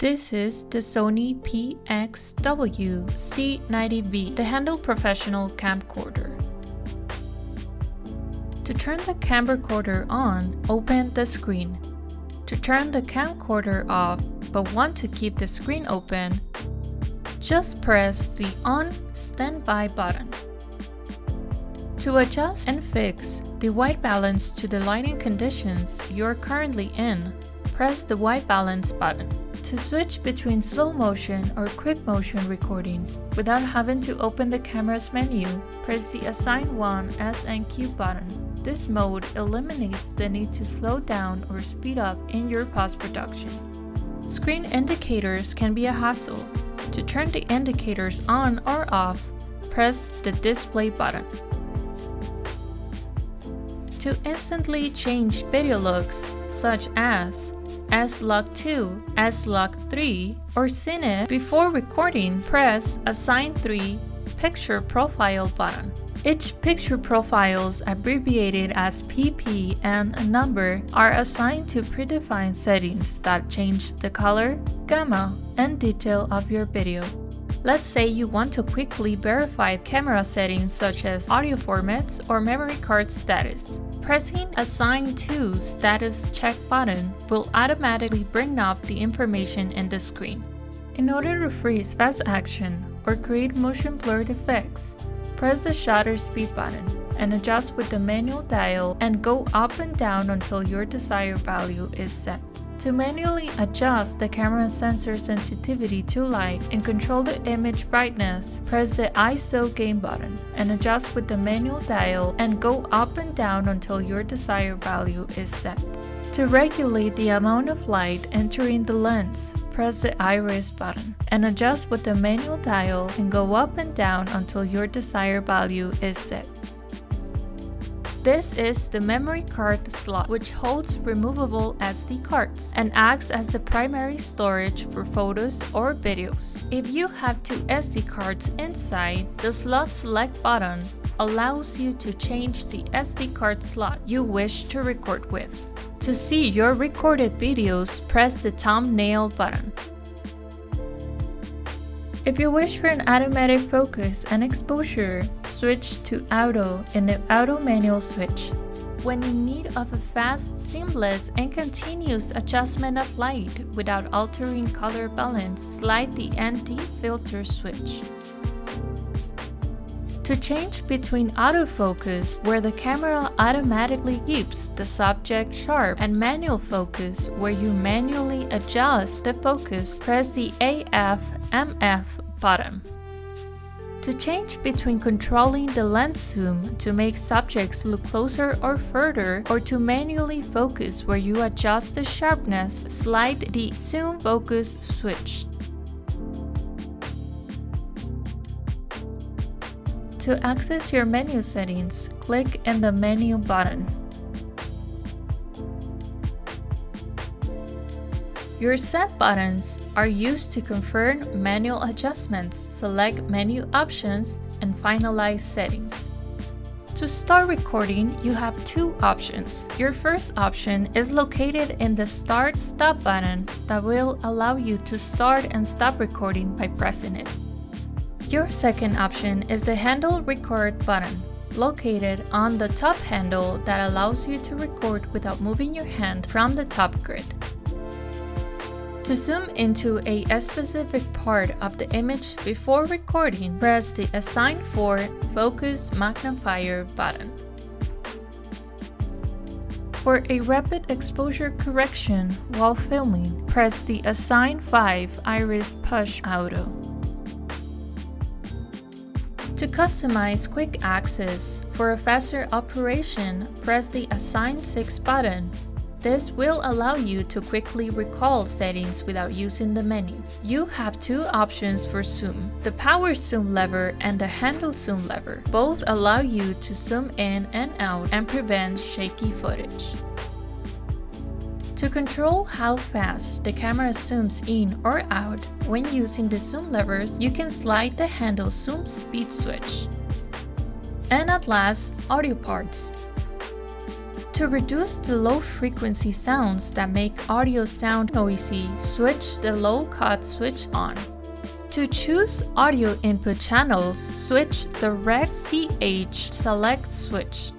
This is the Sony PXW Z90V, the handle professional camcorder. To turn the camcorder on, open the screen. To turn the camcorder off but want to keep the screen open, just press the On Standby button. To adjust and fix the white balance to the lighting conditions you're currently in, press the white balance button. To switch between slow motion or quick motion recording without having to open the camera's menu, press the Assign One SNQ button. This mode eliminates the need to slow down or speed up in your post-production. Screen indicators can be a hassle. To turn the indicators on or off, press the Display button. To instantly change video looks, such as S-Log 2, S-Log 3, or Cine before recording, press Assign 3 Picture Profile button. Each picture profiles, abbreviated as PP and a number, are assigned to predefined settings that change the color, gamma, and detail of your video. Let's say you want to quickly verify camera settings such as audio formats or memory card status. Pressing Assign to Status Check button will automatically bring up the information in the screen. In order to freeze fast action or create motion blurred effects, press the shutter speed button and adjust with the manual dial and go up and down until your desired value is set. To manually adjust the camera sensor sensitivity to light and control the image brightness, press the ISO gain button and adjust with the manual dial and go up and down until your desired value is set. To regulate the amount of light entering the lens, press the iris button and adjust with the manual dial and go up and down until your desired value is set. This is the memory card slot, which holds removable SD cards and acts as the primary storage for photos or videos. If you have two SD cards inside, the Slot Select button allows you to change the SD card slot you wish to record with. To see your recorded videos, press the thumbnail button. If you wish for an automatic focus and exposure, switch to Auto in the Auto manual switch. When in need of a fast, seamless, and continuous adjustment of light without altering color balance, slide the ND filter switch. To change between autofocus, where the camera automatically keeps the subject sharp, and manual focus, where you manually adjust the focus, press the AF/MF button. To change between controlling the lens zoom to make subjects look closer or further, or to manually focus where you adjust the sharpness, slide the Zoom Focus switch. To access your menu settings, click in the Menu button. Your Set buttons are used to confirm manual adjustments, select menu options, and finalize settings. To start recording, you have two options. Your first option is located in the Start/Stop button that will allow you to start and stop recording by pressing it. Your second option is the Handle Record button, located on the top handle that allows you to record without moving your hand from the top grid. To zoom into a specific part of the image before recording, press the Assign for Focus Magnifier button. For a rapid exposure correction while filming, press the Assign 5 Iris Push Auto. To customize quick access for a faster operation, press the Assign 6 button. This will allow you to quickly recall settings without using the menu. You have two options for zoom, the Power Zoom lever and the Handle Zoom lever. Both allow you to zoom in and out and prevent shaky footage. To control how fast the camera zooms in or out when using the zoom levers, you can slide the handle zoom speed switch. And at last, audio parts. To reduce the low-frequency sounds that make audio sound noisy, switch the low-cut switch on. To choose audio input channels, switch the Rec CH select switch.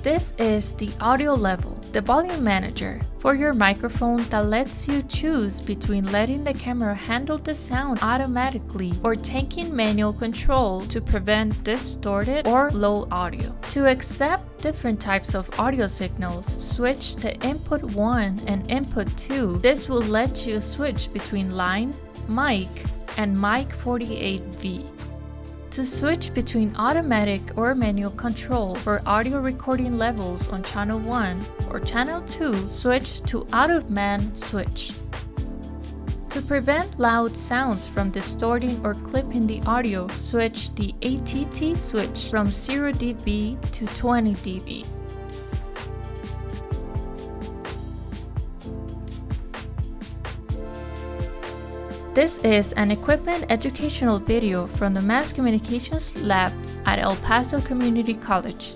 This is the audio level, the volume manager, for your microphone that lets you choose between letting the camera handle the sound automatically or taking manual control to prevent distorted or low audio. To accept different types of audio signals, switch the input 1 and input 2. This will let you switch between line, mic, and mic 48V. To switch between automatic or manual control for audio recording levels on channel 1 or channel 2, switch to out-of-band switch. To prevent loud sounds from distorting or clipping the audio, switch the ATT switch from 0 dB to 20 dB. This is an equipment educational video from the Mass Communications Lab at El Paso Community College.